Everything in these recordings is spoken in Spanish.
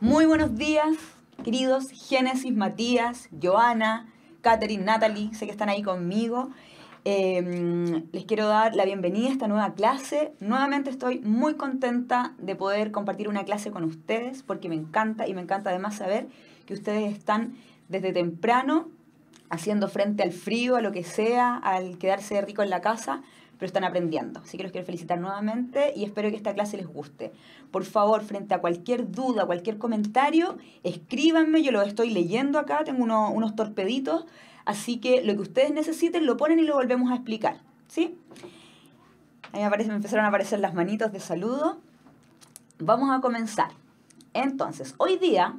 Muy buenos días, queridos Génesis, Matías, Joana, Catherine, Natalie, sé que están ahí conmigo. Les quiero dar la bienvenida a esta nueva clase. Nuevamente estoy muy contenta de poder compartir una clase con ustedes porque me encanta y me encanta además saber que ustedes están desde temprano haciendo frente al frío, a lo que sea, al quedarse rico en la casa, pero están aprendiendo. Así que los quiero felicitar nuevamente y espero que esta clase les guste. Por favor, frente a cualquier duda, cualquier comentario, escríbanme, yo lo estoy leyendo acá, tengo unos torpeditos, así que lo que ustedes necesiten lo ponen y lo volvemos a explicar, ¿sí? Ahí me empezaron a aparecer las manitos de saludo. Vamos a comenzar. Entonces, hoy día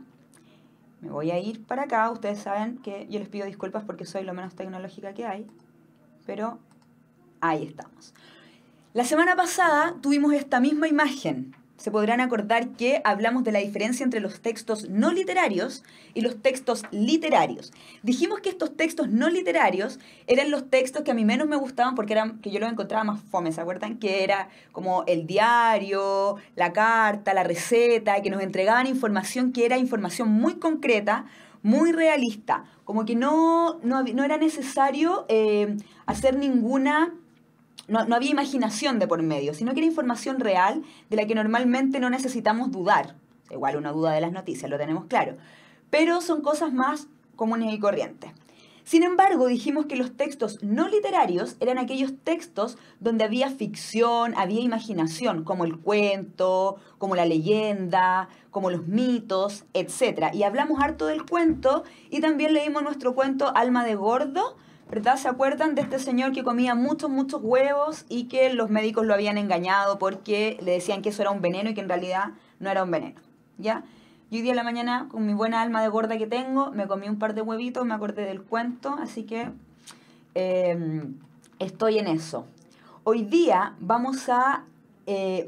me voy a ir para acá. Ustedes saben que yo les pido disculpas porque soy lo menos tecnológica que hay, pero ahí estamos. La semana pasada tuvimos esta misma imagen. Se podrán acordar que hablamos de la diferencia entre los textos no literarios y los textos literarios. Dijimos que estos textos no literarios eran los textos que a mí menos me gustaban porque que yo los encontraba más fome, ¿se acuerdan? Que era como el diario, la carta, la receta, que nos entregaban información que era información muy concreta, muy realista. Como que no era necesario hacer ninguna... No había imaginación de por medio, sino que era información real de la que normalmente no necesitamos dudar. Igual uno duda de las noticias, lo tenemos claro. Pero son cosas más comunes y corrientes. Sin embargo, dijimos que los textos no literarios eran aquellos textos donde había ficción, había imaginación, como el cuento, como la leyenda, como los mitos, etc. Y hablamos harto del cuento y también leímos nuestro cuento Alma de Gordo, ¿verdad? ¿Se acuerdan de este señor que comía muchos huevos y que los médicos lo habían engañado porque le decían que eso era un veneno y que en realidad no era un veneno? ¿Ya? Y hoy día en la mañana, con mi buena alma de gorda que tengo, me comí un par de huevitos, me acordé del cuento, así que estoy en eso. Hoy día vamos a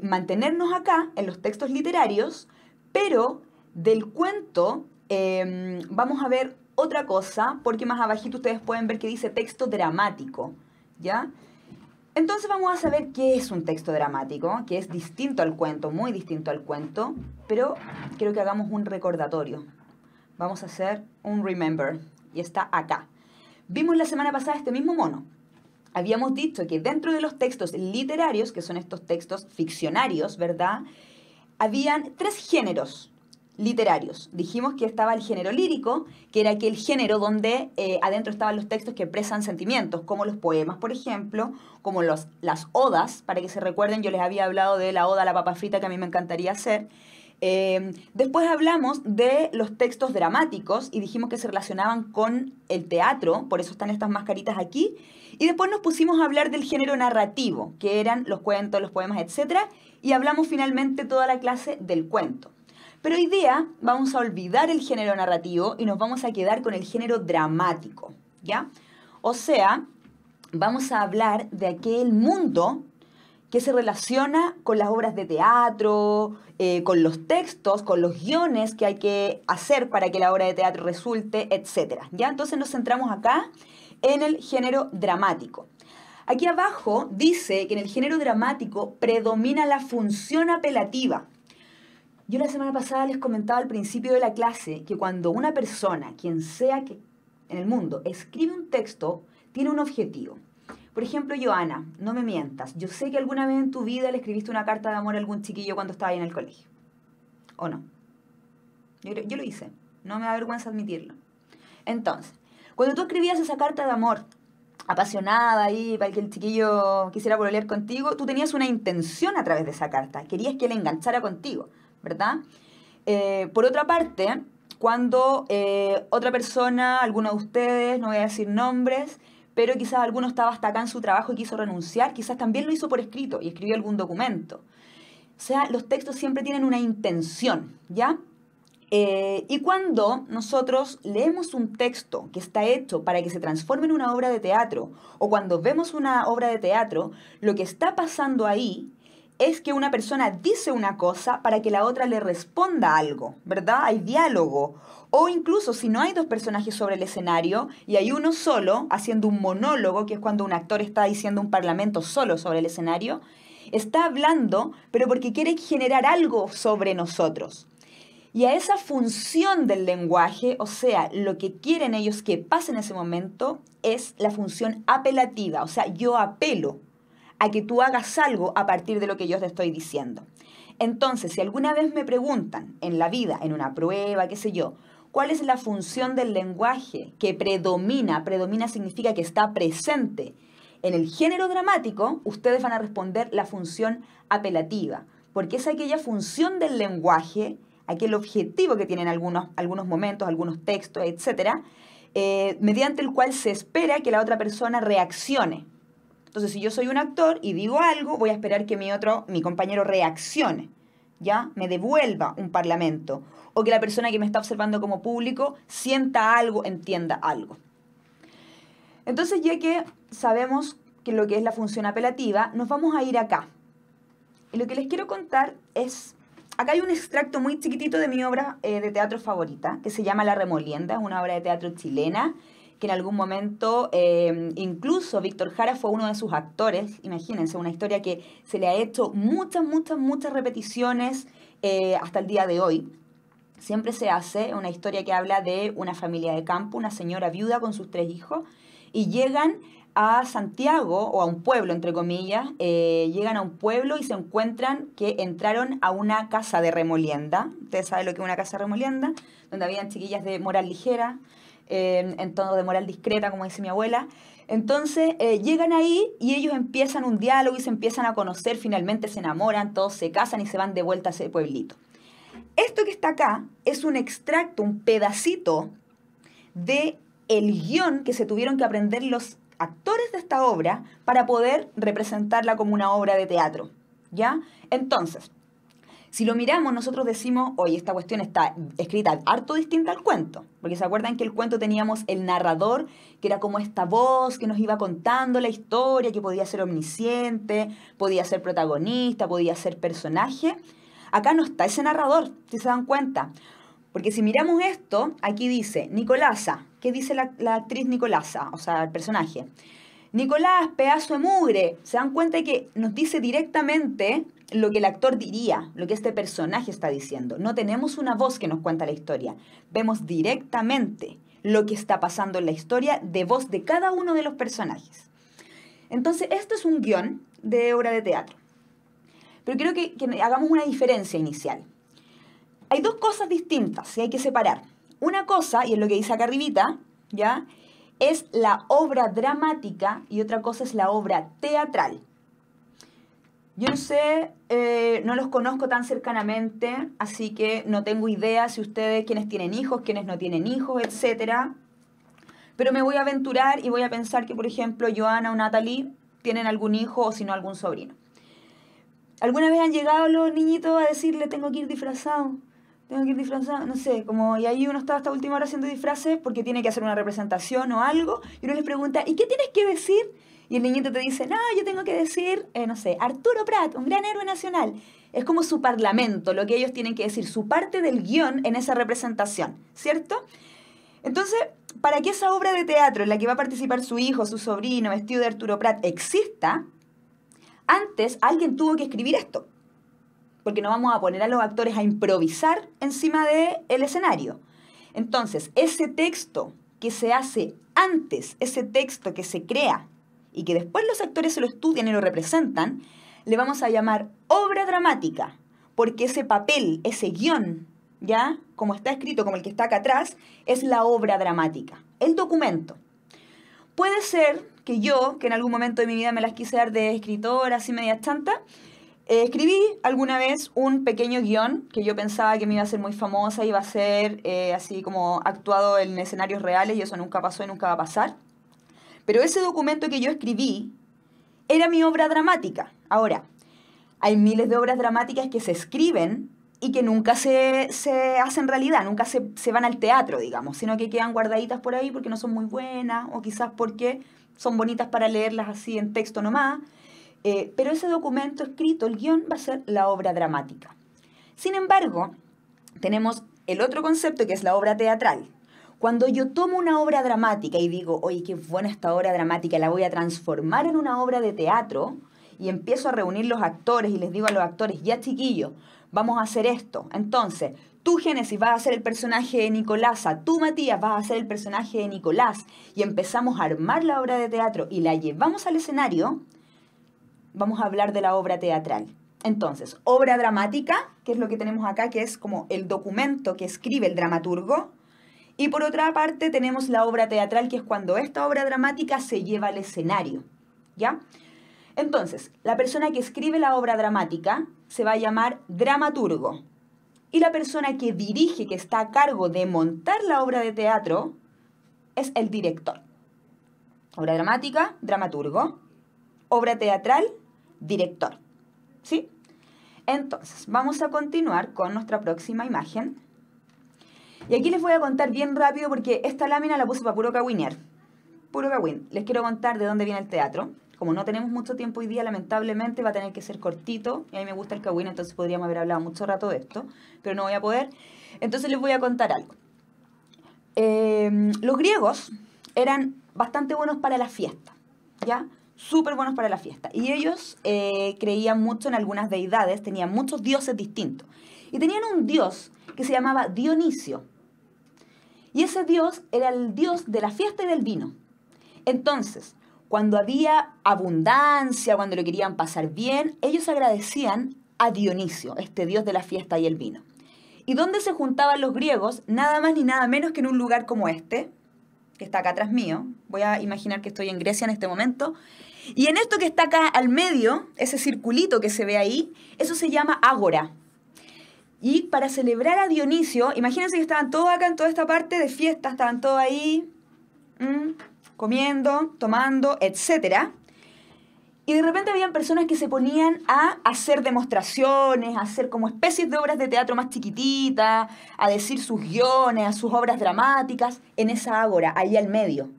mantenernos acá en los textos literarios, pero del cuento vamos a ver otra cosa, porque más abajito ustedes pueden ver que dice texto dramático, ¿ya? Entonces vamos a saber qué es un texto dramático, que es distinto al cuento, muy distinto al cuento, pero quiero que hagamos un recordatorio. Vamos a hacer un remember, y está acá. Vimos la semana pasada este mismo mono. Habíamos dicho que dentro de los textos literarios, que son estos textos ficcionarios, ¿verdad? Habían 3 géneros literarios. Dijimos que estaba el género lírico, que era aquel género donde adentro estaban los textos que expresan sentimientos, como los poemas, por ejemplo, como las odas, para que se recuerden, yo les había hablado de la oda a la papa frita que a mí me encantaría hacer. Después hablamos de los textos dramáticos y dijimos que se relacionaban con el teatro, por eso están estas mascaritas aquí. Y después nos pusimos a hablar del género narrativo, que eran los cuentos, los poemas, etc. Y hablamos finalmente toda la clase del cuento. Pero hoy día vamos a olvidar el género narrativo y nos vamos a quedar con el género dramático, ¿ya? O sea, vamos a hablar de aquel mundo que se relaciona con las obras de teatro, con los textos, con los guiones que hay que hacer para que la obra de teatro resulte, etc. ¿Ya? Entonces nos centramos acá en el género dramático. Aquí abajo dice que en el género dramático predomina la función apelativa. Yo la semana pasada les comentaba al principio de la clase que cuando una persona, quien sea que en el mundo, escribe un texto, tiene un objetivo. Por ejemplo, Joana, no me mientas, yo sé que alguna vez en tu vida le escribiste una carta de amor a algún chiquillo cuando estaba ahí en el colegio. ¿O no? Yo lo hice, no me da vergüenza admitirlo. Entonces, cuando tú escribías esa carta de amor apasionada ahí para que el chiquillo quisiera pololear contigo, tú tenías una intención a través de esa carta, querías que él enganchara contigo, ¿verdad? Por otra parte, cuando otra persona, alguno de ustedes, no voy a decir nombres, pero quizás alguno estaba hasta acá en su trabajo y quiso renunciar, quizás también lo hizo por escrito y escribió algún documento. O sea, los textos siempre tienen una intención, ¿ya? Y cuando nosotros leemos un texto que está hecho para que se transforme en una obra de teatro, o cuando vemos una obra de teatro, lo que está pasando ahí es que una persona dice una cosa para que la otra le responda algo, ¿verdad? Hay diálogo. O incluso si no hay 2 personajes sobre el escenario y hay uno solo haciendo un monólogo, que es cuando un actor está diciendo un parlamento solo sobre el escenario, está hablando, pero porque quiere generar algo sobre nosotros. Y a esa función del lenguaje, o sea, lo que quieren ellos que pase en ese momento, es la función apelativa. O sea, yo apelo a que tú hagas algo a partir de lo que yo te estoy diciendo. Entonces, si alguna vez me preguntan en la vida, en una prueba, qué sé yo, ¿cuál es la función del lenguaje que predomina? Predomina significa que está presente en el género dramático, ustedes van a responder la función apelativa, porque es aquella función del lenguaje, aquel objetivo que tienen algunos momentos, algunos textos, etcétera, mediante el cual se espera que la otra persona reaccione. Entonces, si yo soy un actor y digo algo, voy a esperar que mi compañero reaccione, ¿ya? Me devuelva un parlamento, o que la persona que me está observando como público sienta algo, entienda algo. Entonces, ya que sabemos que lo que es la función apelativa, nos vamos a ir acá. Y lo que les quiero contar es, acá hay un extracto muy chiquitito de mi obra de teatro favorita, que se llama La Remolienda, es una obra de teatro chilena, que en algún momento incluso Víctor Jara fue uno de sus actores. Imagínense, una historia que se le ha hecho muchas repeticiones hasta el día de hoy. Siempre se hace una historia que habla de una familia de campo, una señora viuda con sus 3 hijos, y llegan a Santiago, o a un pueblo, entre comillas, llegan a un pueblo y se encuentran que entraron a una casa de remolienda. Ustedes saben lo que es una casa de remolienda, donde habían chiquillas de moral ligera, en tono de moral discreta, como dice mi abuela. Entonces llegan ahí y ellos empiezan un diálogo y se empiezan a conocer, finalmente se enamoran, todos se casan y se van de vuelta a ese pueblito. Esto que está acá es un extracto, un pedacito de el guión que se tuvieron que aprender los actores de esta obra para poder representarla como una obra de teatro, ¿ya? Entonces, si lo miramos, nosotros decimos, oye, esta cuestión está escrita harto distinta al cuento, porque se acuerdan que el cuento teníamos el narrador, que era como esta voz que nos iba contando la historia, que podía ser omnisciente, podía ser protagonista, podía ser personaje. Acá no está ese narrador, si se dan cuenta. Porque si miramos esto, aquí dice Nicolasa. ¿Qué dice la actriz Nicolasa? O sea, el personaje. Nicolás, pedazo de mugre. Se dan cuenta de que nos dice directamente lo que el actor diría, lo que este personaje está diciendo. No tenemos una voz que nos cuenta la historia. Vemos directamente lo que está pasando en la historia de voz de cada uno de los personajes. Entonces, esto es un guión de obra de teatro. Pero quiero que hagamos una diferencia inicial. Hay 2 cosas distintas y hay que separar. Una cosa, y es lo que dice acá arribita, ¿ya?, es la obra dramática y otra cosa es la obra teatral. Yo no sé, no los conozco tan cercanamente, así que no tengo idea si ustedes, quienes tienen hijos, quienes no tienen hijos, etcétera. Pero me voy a aventurar y voy a pensar que, por ejemplo, Joana o Natalie tienen algún hijo o si no algún sobrino. ¿Alguna vez han llegado los niñitos a decirle tengo que ir disfrazado? Tengo que ir disfrazado, no sé, como, y ahí uno está hasta última hora haciendo disfraces porque tiene que hacer una representación o algo, y uno les pregunta, ¿y qué tienes que decir? Y el niñito te dice, no, yo tengo que decir, no sé, Arturo Prat, un gran héroe nacional. Es como su parlamento, lo que ellos tienen que decir, su parte del guión en esa representación, ¿cierto? Entonces, para que esa obra de teatro en la que va a participar su hijo, su sobrino, vestido de Arturo Prat, exista, antes alguien tuvo que escribir esto. Porque no vamos a poner a los actores a improvisar encima del escenario. Entonces, ese texto que se hace antes, ese texto que se crea y que después los actores se lo estudian y lo representan, le vamos a llamar obra dramática, porque ese papel, ese guión, ¿ya?, como está escrito, como el que está acá atrás, es la obra dramática, el documento. Puede ser que yo, que en algún momento de mi vida me las quise dar de escritora, así media chanta, escribí alguna vez un pequeño guión que yo pensaba que me iba a ser muy famosa, iba a ser así como actuado en escenarios reales y eso nunca pasó y nunca va a pasar. Pero ese documento que yo escribí era mi obra dramática. Ahora, hay miles de obras dramáticas que se escriben y que nunca se hacen realidad, nunca se van al teatro, digamos, sino que quedan guardaditas por ahí porque no son muy buenas o quizás porque son bonitas para leerlas así en texto nomás. Pero ese documento escrito, el guión, va a ser la obra dramática. Sin embargo, tenemos el otro concepto que es la obra teatral. Cuando yo tomo una obra dramática y digo, oye, qué buena esta obra dramática, la voy a transformar en una obra de teatro y empiezo a reunir los actores y les digo a los actores, ya chiquillos, vamos a hacer esto. Entonces, tú, Génesis, vas a ser el personaje de Nicolasa, tú, Matías, vas a ser el personaje de Nicolás, y empezamos a armar la obra de teatro y la llevamos al escenario, vamos a hablar de la obra teatral. Entonces, obra dramática, que es lo que tenemos acá, que es como el documento que escribe el dramaturgo. Y por otra parte tenemos la obra teatral, que es cuando esta obra dramática se lleva al escenario, ¿ya? Entonces, la persona que escribe la obra dramática se va a llamar dramaturgo. Y la persona que dirige, que está a cargo de montar la obra de teatro, es el director. Obra dramática, dramaturgo. Obra teatral, director. ¿Sí? Entonces, vamos a continuar con nuestra próxima imagen. Y aquí les voy a contar bien rápido porque esta lámina la puse para puro cagüinear. Puro cagüín. Les quiero contar de dónde viene el teatro. Como no tenemos mucho tiempo hoy día, lamentablemente va a tener que ser cortito. Y a mí me gusta el cagüín, entonces podríamos haber hablado mucho rato de esto. Pero no voy a poder. Entonces les voy a contar algo. Los griegos eran bastante buenos para la fiesta. ¿Ya? Súper buenos para la fiesta. Y ellos creían mucho en algunas deidades. Tenían muchos dioses distintos. Y tenían un dios que se llamaba Dionisio. Y ese dios era el dios de la fiesta y del vino. Entonces, cuando había abundancia, cuando lo querían pasar bien, ellos agradecían a Dionisio, este dios de la fiesta y el vino. ¿Y dónde se juntaban los griegos? Nada más ni nada menos que en un lugar como este, que está acá atrás mío. Voy a imaginar que estoy en Grecia en este momento. Y en esto que está acá al medio, ese circulito que se ve ahí, eso se llama ágora. Y para celebrar a Dionisio, imagínense que estaban todos acá en toda esta parte de fiesta, estaban todos ahí comiendo, tomando, etc. Y de repente habían personas que se ponían a hacer demostraciones, a hacer como especies de obras de teatro más chiquititas, a decir sus guiones, a sus obras dramáticas, en esa ágora, ahí al medio.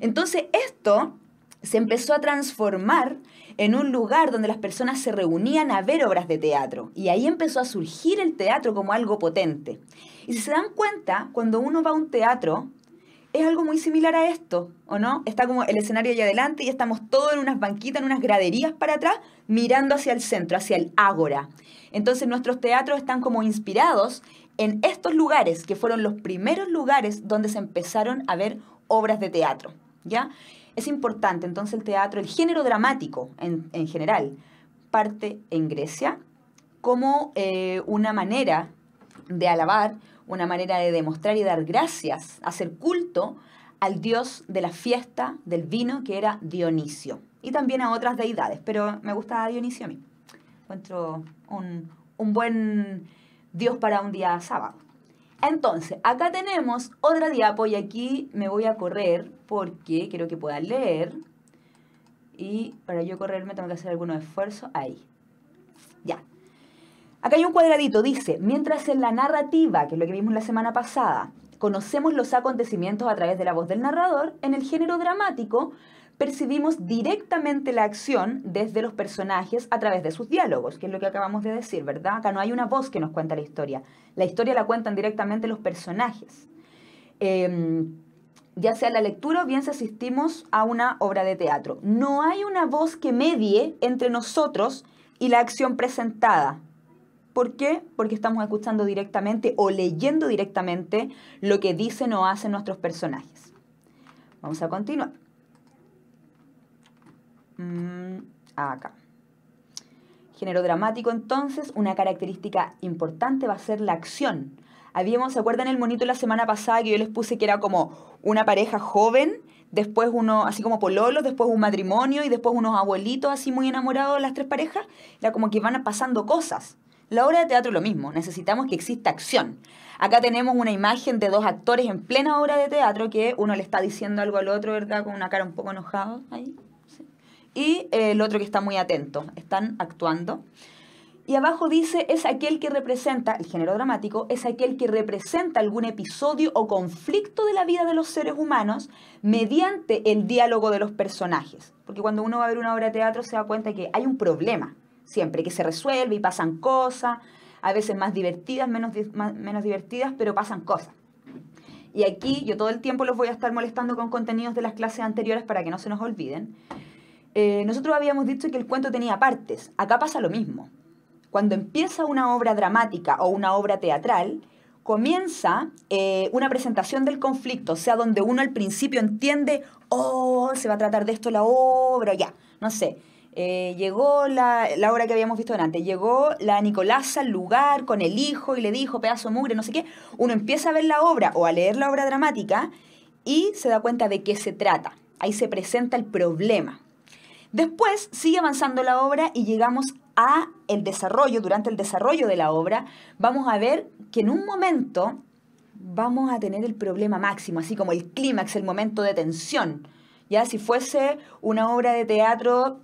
Entonces esto se empezó a transformar en un lugar donde las personas se reunían a ver obras de teatro. Y ahí empezó a surgir el teatro como algo potente. Y si se dan cuenta, cuando uno va a un teatro, es algo muy similar a esto, ¿o no? Está como el escenario allá adelante y estamos todos en unas banquitas, en unas graderías para atrás, mirando hacia el centro, hacia el ágora. Entonces nuestros teatros están como inspirados en estos lugares, que fueron los primeros lugares donde se empezaron a ver obras de teatro, ¿ya? Es importante, entonces el teatro, el género dramático en general, parte en Grecia como una manera de alabar, una manera de demostrar y dar gracias, hacer culto al dios de la fiesta, del vino, que era Dionisio. Y también a otras deidades, pero me gusta Dionisio a mí. Encuentro un buen dios para un día sábado. Entonces, acá tenemos otra diapo y aquí me voy a correr porque quiero que puedan leer. Y para yo correrme tengo que hacer algunos esfuerzos. Ahí. Ya. Acá hay un cuadradito, dice, mientras en la narrativa, que es lo que vimos la semana pasada, conocemos los acontecimientos a través de la voz del narrador, en el género dramático percibimos directamente la acción desde los personajes a través de sus diálogos, que es lo que acabamos de decir, ¿verdad? Acá no hay una voz que nos cuenta la historia la cuentan directamente los personajes. Ya sea la lectura o bien si asistimos a una obra de teatro. No hay una voz que medie entre nosotros y la acción presentada. ¿Por qué? Porque estamos escuchando directamente o leyendo directamente lo que dicen o hacen nuestros personajes. Vamos a continuar. Acá. Género dramático, entonces, una característica importante va a ser la acción. ¿Se acuerdan el monito la semana pasada que yo les puse que era como una pareja joven, después uno, así como pololos, después un matrimonio y después unos abuelitos así muy enamorados de las tres parejas? Era como que van pasando cosas. La obra de teatro es lo mismo, necesitamos que exista acción. Acá tenemos una imagen de dos actores en plena obra de teatro que uno le está diciendo algo al otro, ¿verdad? Con una cara un poco enojada ahí. Sí. Y el otro que está muy atento. Están actuando. Y abajo dice, es aquel que representa, el género dramático, es aquel que representa algún episodio o conflicto de la vida de los seres humanos mediante el diálogo de los personajes. Porque cuando uno va a ver una obra de teatro se da cuenta que hay un problema siempre, que se resuelve y pasan cosas, a veces más divertidas, menos divertidas, pero pasan cosas. Y aquí yo todo el tiempo los voy a estar molestando con contenidos de las clases anteriores para que no se nos olviden. nosotros habíamos dicho que el cuento tenía partes. Acá pasa lo mismo. Cuando empieza una obra dramática o una obra teatral, comienza una presentación del conflicto, o sea, donde uno al principio entiende, oh, se va a tratar de esto la obra, ya, no sé. Llegó la obra que habíamos visto antes, llegó la Nicolasa al lugar con el hijo y le dijo, pedazo de mugre, no sé qué. Uno empieza a ver la obra o a leer la obra dramática y se da cuenta de qué se trata. Ahí se presenta el problema. Después sigue avanzando la obra y llegamos a el desarrollo. Durante el desarrollo de la obra vamos a ver que en un momento vamos a tener el problema máximo, así como el clímax, el momento de tensión. Ya si fuese una obra de teatro,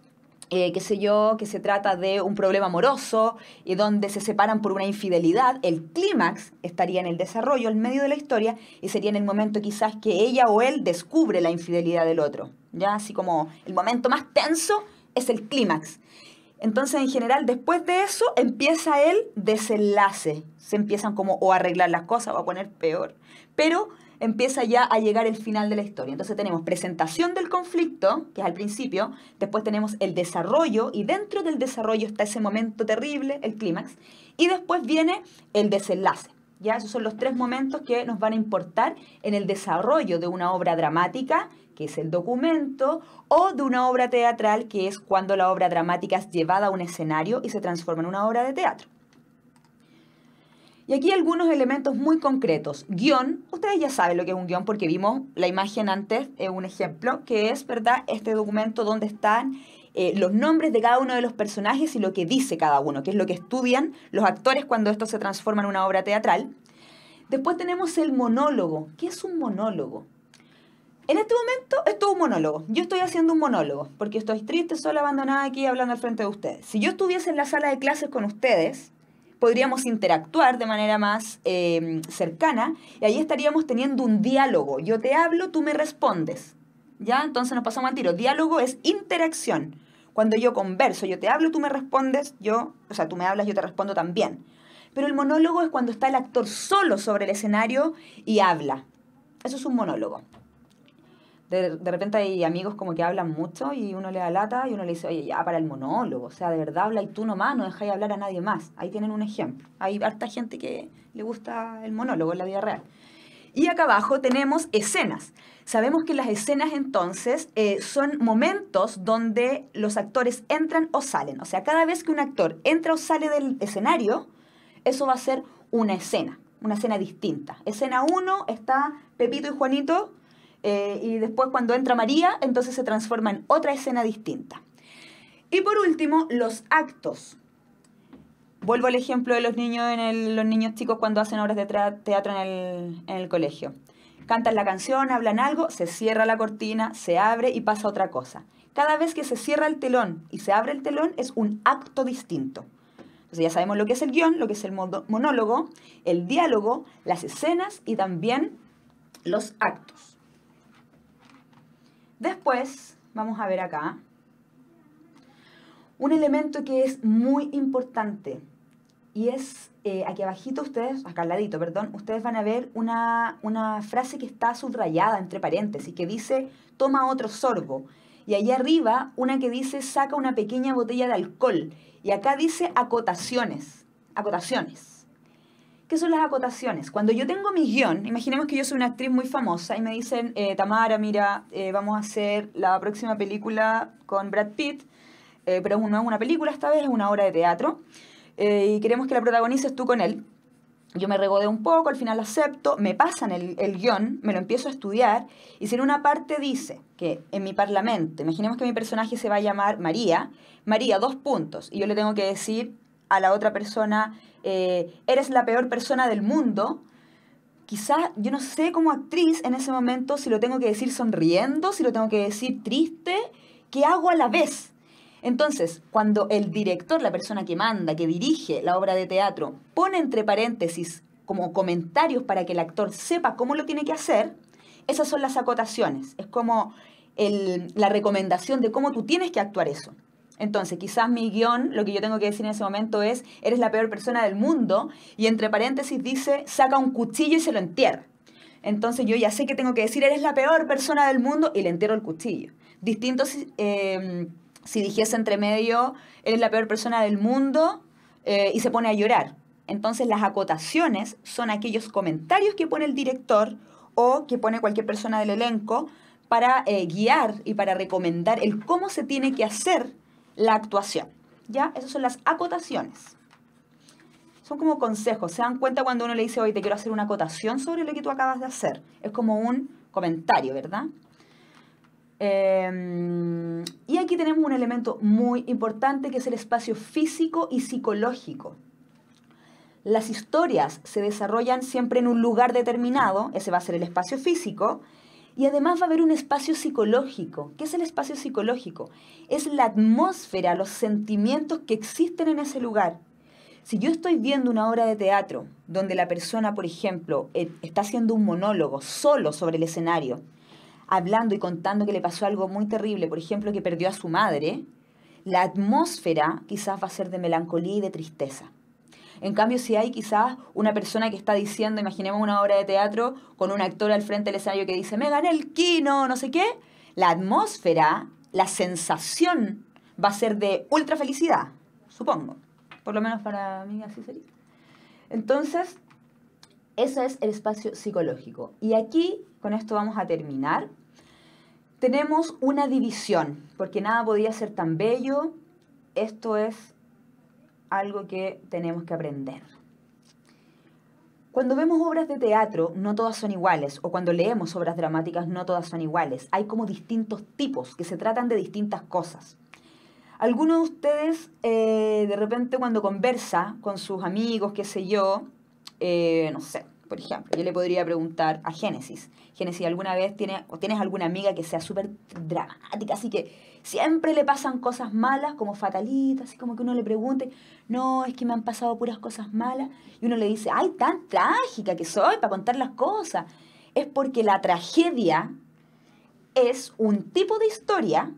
qué sé yo, que se trata de un problema amoroso y donde se separan por una infidelidad, el clímax estaría en el desarrollo, en medio de la historia, y sería en el momento quizás que ella o él descubre la infidelidad del otro. Ya así como el momento más tenso es el clímax. Entonces, en general, después de eso empieza el desenlace. Se empiezan como o a arreglar las cosas o a poner peor. Pero empieza ya a llegar el final de la historia. Entonces tenemos presentación del conflicto, que es al principio, después tenemos el desarrollo, y dentro del desarrollo está ese momento terrible, el clímax, y después viene el desenlace. ¿Ya? Esos son los 3 momentos que nos van a importar en el desarrollo de una obra dramática, que es el documento, o de una obra teatral, que es cuando la obra dramática es llevada a un escenario y se transforma en una obra de teatro. Y aquí algunos elementos muy concretos. Guión, ustedes ya saben lo que es un guión porque vimos la imagen antes, un ejemplo, que es, ¿verdad?, este documento donde están los nombres de cada uno de los personajes y lo que dice cada uno, que es lo que estudian los actores cuando esto se transforma en una obra teatral. Después tenemos el monólogo. ¿Qué es un monólogo? En este momento, esto es un monólogo. Yo estoy haciendo un monólogo porque estoy triste, sola, abandonada aquí hablando al frente de ustedes. Si yo estuviese en la sala de clases con ustedes, podríamos interactuar de manera más cercana y ahí estaríamos teniendo un diálogo. Yo te hablo, tú me respondes. ¿Ya? Entonces nos pasamos al tiro. Diálogo es interacción. Cuando yo converso, yo te hablo, tú me respondes, tú me hablas, yo te respondo también. Pero el monólogo es cuando está el actor solo sobre el escenario y habla. Eso es un monólogo. De repente hay amigos como que hablan mucho y uno le da lata y uno le dice, oye, ya para el monólogo, o sea, de verdad habla y tú nomás, no dejáis hablar a nadie más. Ahí tienen un ejemplo. Hay harta gente que le gusta el monólogo en la vida real. Y acá abajo tenemos escenas. Sabemos que las escenas entonces son momentos donde los actores entran o salen. O sea, cada vez que un actor entra o sale del escenario, eso va a ser una escena distinta. Escena 1 está Pepito y Juanito, y después cuando entra María, entonces se transforma en otra escena distinta. Y por último, los actos. Vuelvo al ejemplo de los niños los niños chicos cuando hacen obras de teatro en el colegio. Cantan la canción, hablan algo, se cierra la cortina, se abre y pasa otra cosa. Cada vez que se cierra el telón y se abre el telón es un acto distinto. Entonces ya sabemos lo que es el guión, lo que es el monólogo, el diálogo, las escenas y también los actos. Después, vamos a ver acá, un elemento que es muy importante y es, aquí abajito ustedes, acá al ladito, perdón, ustedes van a ver una frase que está subrayada entre paréntesis, que dice, toma otro sorbo. Y allá arriba, una que dice, saca una pequeña botella de alcohol. Y acá dice acotaciones. ¿Qué son las acotaciones? Cuando yo tengo mi guión, imaginemos que yo soy una actriz muy famosa y me dicen, Tamara, mira, vamos a hacer la próxima película con Brad Pitt, pero no es una película esta vez, es una obra de teatro, y queremos que la protagonices tú con él. Yo me regodeo un poco, al final acepto, me pasan el guión, me lo empiezo a estudiar, y si en una parte dice que en mi parlamento, imaginemos que mi personaje se va a llamar María, 2 puntos, y yo le tengo que decir a la otra persona, eres la peor persona del mundo, quizás yo no sé como actriz en ese momento si lo tengo que decir sonriendo, si lo tengo que decir triste, ¿qué hago a la vez? Entonces, cuando el director, la persona que manda, que dirige la obra de teatro, pone entre paréntesis como comentarios para que el actor sepa cómo lo tiene que hacer, esas son las acotaciones. Es como la recomendación de cómo tú tienes que actuar eso. Entonces, quizás mi guión, lo que yo tengo que decir en ese momento es, eres la peor persona del mundo, y entre paréntesis dice, saca un cuchillo y se lo entierra. Entonces yo ya sé que tengo que decir, eres la peor persona del mundo, y le entierro el cuchillo. Distinto si dijese entre medio, eres la peor persona del mundo y se pone a llorar. Entonces las acotaciones son aquellos comentarios que pone el director o que pone cualquier persona del elenco para guiar y para recomendar el cómo se tiene que hacer la actuación. ¿Ya? Esas son las acotaciones. Son como consejos. ¿Se dan cuenta cuando uno le dice, oye, te quiero hacer una acotación sobre lo que tú acabas de hacer? Es como un comentario, ¿verdad? Y aquí tenemos un elemento muy importante que es el espacio físico y psicológico. Las historias se desarrollan siempre en un lugar determinado, ese va a ser el espacio físico, y además va a haber un espacio psicológico. ¿Qué es el espacio psicológico? Es la atmósfera, los sentimientos que existen en ese lugar. Si yo estoy viendo una obra de teatro donde la persona, por ejemplo, está haciendo un monólogo solo sobre el escenario, hablando y contando que le pasó algo muy terrible, por ejemplo, que perdió a su madre, la atmósfera quizás va a ser de melancolía y de tristeza. En cambio, si hay quizás una persona que está diciendo, imaginemos una obra de teatro con un actor al frente del escenario que dice, me gané el Kino, no sé qué, la atmósfera, la sensación va a ser de ultra felicidad, supongo. Por lo menos para mí así sería. Entonces, ese es el espacio psicológico. Y aquí, con esto vamos a terminar. Tenemos una división, porque nada podía ser tan bello. Esto es algo que tenemos que aprender. Cuando vemos obras de teatro, no todas son iguales, o cuando leemos obras dramáticas, no todas son iguales. Hay como distintos tipos que se tratan de distintas cosas. Algunos de ustedes, de repente, cuando conversa con sus amigos, qué sé yo, no sé, por ejemplo, yo le podría preguntar a Génesis, Génesis, ¿alguna vez tienes alguna amiga que sea súper dramática, así que siempre le pasan cosas malas, como fatalitas, así como que uno le pregunte, no, es que me han pasado puras cosas malas, y uno le dice, ay, tan trágica que soy para contar las cosas? Es porque la tragedia es un tipo de historia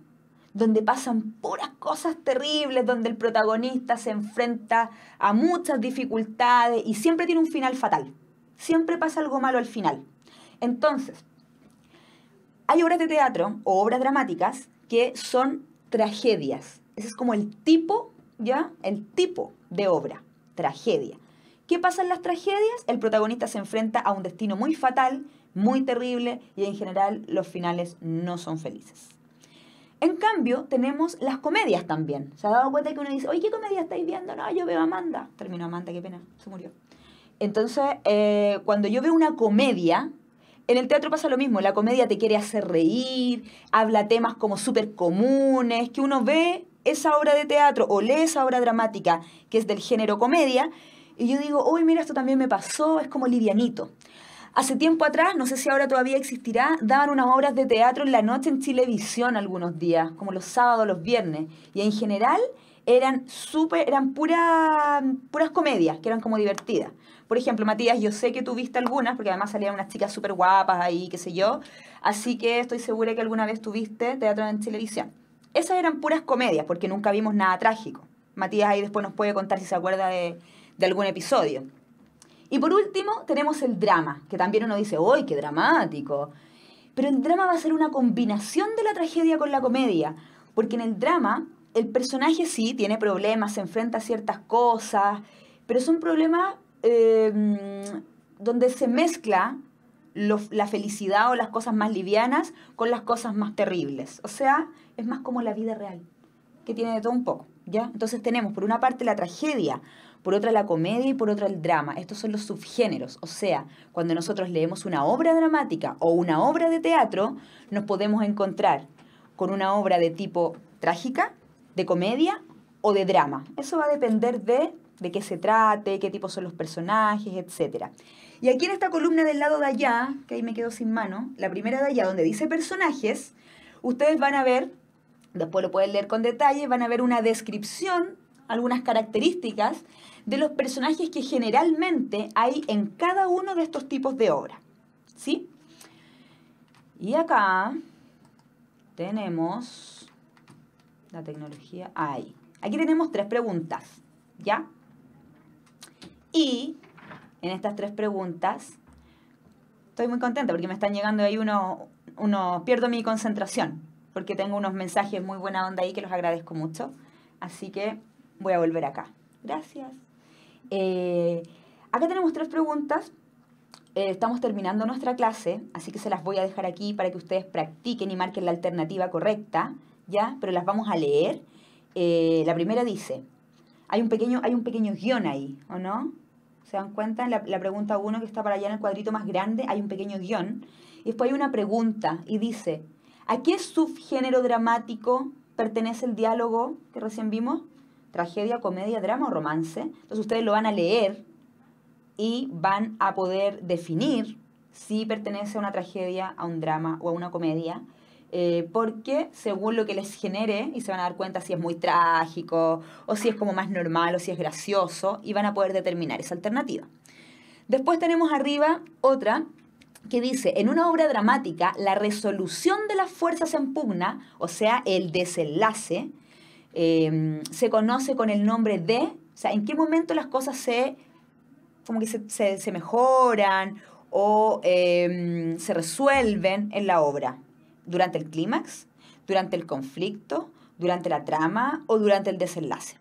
donde pasan puras cosas terribles, donde el protagonista se enfrenta a muchas dificultades y siempre tiene un final fatal. Siempre pasa algo malo al final. Entonces, hay obras de teatro o obras dramáticas que son tragedias. Ese es como el tipo, ¿ya? El tipo de obra, tragedia. ¿Qué pasa en las tragedias? El protagonista se enfrenta a un destino muy fatal, muy terrible, y en general los finales no son felices. En cambio, tenemos las comedias también. ¿Se ha dado cuenta que uno dice, oye, ¿qué comedia estáis viendo? No, yo veo Amanda. Terminó Amanda, qué pena, se murió. Entonces, cuando yo veo una comedia, en el teatro pasa lo mismo. La comedia te quiere hacer reír, habla temas como súper comunes, que uno ve esa obra de teatro o lee esa obra dramática que es del género comedia, y yo digo, uy, mira, esto también me pasó, es como livianito. Hace tiempo atrás, no sé si ahora todavía existirá, daban unas obras de teatro en la noche en Chilevisión algunos días, como los sábados, los viernes. Y en general eran puras comedias, que eran como divertidas. Por ejemplo, Matías, yo sé que tú viste algunas, porque además salían unas chicas súper guapas ahí, qué sé yo. Así que estoy segura que alguna vez tuviste teatro en televisión. Esas eran puras comedias, porque nunca vimos nada trágico. Matías ahí después nos puede contar si se acuerda de algún episodio. Y por último, tenemos el drama, que también uno dice, ¡uy, qué dramático! Pero el drama va a ser una combinación de la tragedia con la comedia, porque en el drama el personaje sí tiene problemas, se enfrenta a ciertas cosas, pero son problemas donde se mezcla la felicidad o las cosas más livianas con las cosas más terribles. O sea, es más como la vida real, que tiene de todo un poco, ¿ya? Entonces tenemos por una parte la tragedia, por otra la comedia y por otra el drama. Estos son los subgéneros. O sea, cuando nosotros leemos una obra dramática o una obra de teatro, nos podemos encontrar con una obra de tipo trágica, de comedia o de drama. Eso va a depender de qué se trate, qué tipo son los personajes, etc. Y aquí en esta columna del lado de allá, que ahí me quedo sin mano, la primera de allá donde dice personajes, ustedes van a ver, después lo pueden leer con detalle, van a ver una descripción, algunas características de los personajes que generalmente hay en cada uno de estos tipos de obra. ¿Sí? Y acá tenemos la tecnología ahí. Aquí tenemos 3 preguntas, ¿ya? Y en estas 3 preguntas estoy muy contenta porque me están llegando ahí pierdo mi concentración. porque tengo unos mensajes muy buena onda ahí que los agradezco mucho. Así que voy a volver acá. Gracias. Acá tenemos 3 preguntas. Estamos terminando nuestra clase, así que se las voy a dejar aquí para que ustedes practiquen y marquen la alternativa correcta, ¿ya? Pero las vamos a leer. La primera dice, hay un pequeño guión ahí, ¿o no? ¿Se dan cuenta? En la pregunta 1, que está para allá en el cuadrito más grande, hay un pequeño guión. Y después hay una pregunta y dice, ¿a qué subgénero dramático pertenece el diálogo que recién vimos? ¿Tragedia, comedia, drama o romance? Entonces ustedes lo van a leer y van a poder definir si pertenece a una tragedia, a un drama o a una comedia, porque según lo que les genere, y se van a dar cuenta si es muy trágico, o si es como más normal, o si es gracioso, y van a poder determinar esa alternativa. Después tenemos arriba otra que dice, en una obra dramática, la resolución de las fuerzas en pugna, o sea, el desenlace, se conoce con el nombre de, o sea, en qué momento las cosas como que se mejoran o se resuelven en la obra. ¿Durante el clímax? ¿Durante el conflicto? ¿Durante la trama? ¿O durante el desenlace?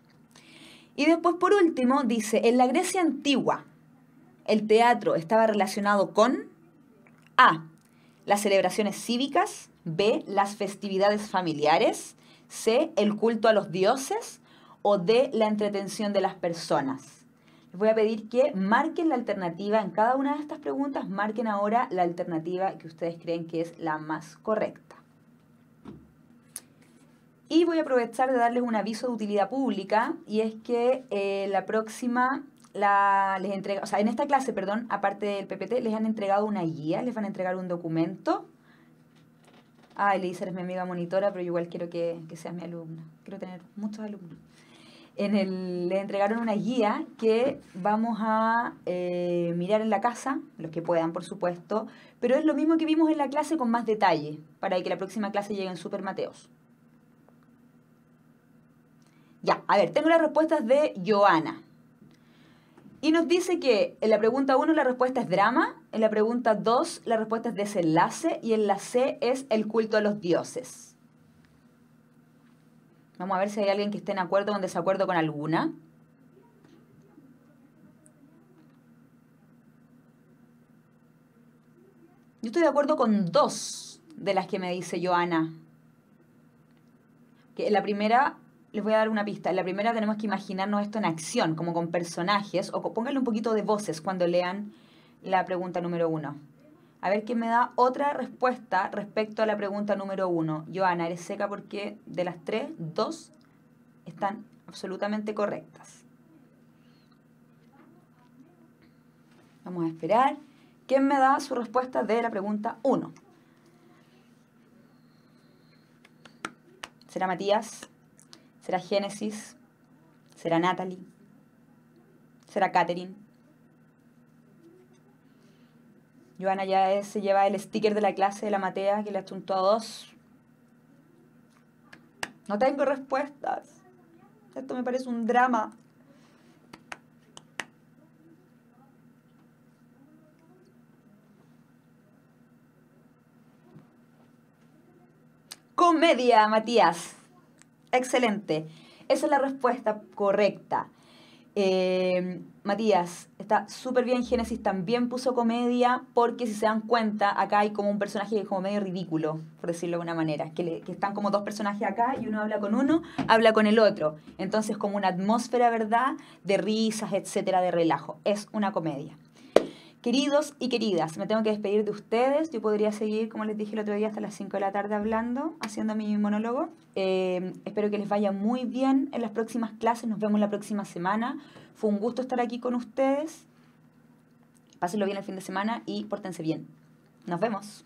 Y después, por último, dice, en la Grecia antigua, el teatro estaba relacionado con A, las celebraciones cívicas, B, las festividades familiares, C, el culto a los dioses, o D, la entretención de las personas. Les voy a pedir que marquen la alternativa en cada una de estas preguntas, marquen ahora la alternativa que ustedes creen que es la más correcta. Y voy a aprovechar de darles un aviso de utilidad pública, y es que la próxima, en esta clase, perdón, aparte del PPT, les han entregado una guía, les van a entregar un documento. Elisa es mi amiga monitora, pero yo igual quiero que seas mi alumna. Quiero tener muchos alumnos. Les entregaron una guía que vamos a mirar en la casa, los que puedan, por supuesto, pero es lo mismo que vimos en la clase con más detalle, para que la próxima clase llegue en Super Mateos. Ya, a ver, tengo las respuestas de Joana. Y nos dice que en la pregunta 1 la respuesta es drama, en la pregunta 2 la respuesta es desenlace y en la C es el culto a los dioses. Vamos a ver si hay alguien que esté en acuerdo o en desacuerdo con alguna. Yo estoy de acuerdo con 2 de las que me dice Joana. Que en la primera, les voy a dar una pista, en la primera tenemos que imaginarnos esto en acción, como con personajes, o pónganle un poquito de voces cuando lean la pregunta número 1. A ver quién me da otra respuesta respecto a la pregunta número 1. Joana, eres seca porque de las 3, 2 están absolutamente correctas. Vamos a esperar. ¿Quién me da su respuesta de la pregunta 1? ¿Será Matías? ¿Será Génesis? ¿Será Natalie? ¿Será Catherine? Joana ya se lleva el sticker de la clase de la Matea que le achuntó a 2. No tengo respuestas. Esto me parece un drama. Comedia, Matías. Excelente. Esa es la respuesta correcta. Matías, está súper bien. Génesis también puso comedia, porque si se dan cuenta, acá hay como un personaje que es como medio ridículo, por decirlo de alguna manera, que están como 2 personajes acá y uno habla con uno, habla con el otro. Entonces como una atmósfera, ¿verdad?, de risas, etcétera, de relajo. Es una comedia. Queridos y queridas, me tengo que despedir de ustedes. Yo podría seguir, como les dije el otro día, hasta las 5 de la tarde hablando, haciendo mi monólogo. Espero que les vaya muy bien en las próximas clases. Nos vemos la próxima semana. Fue un gusto estar aquí con ustedes. Pásenlo bien el fin de semana y pórtense bien. Nos vemos.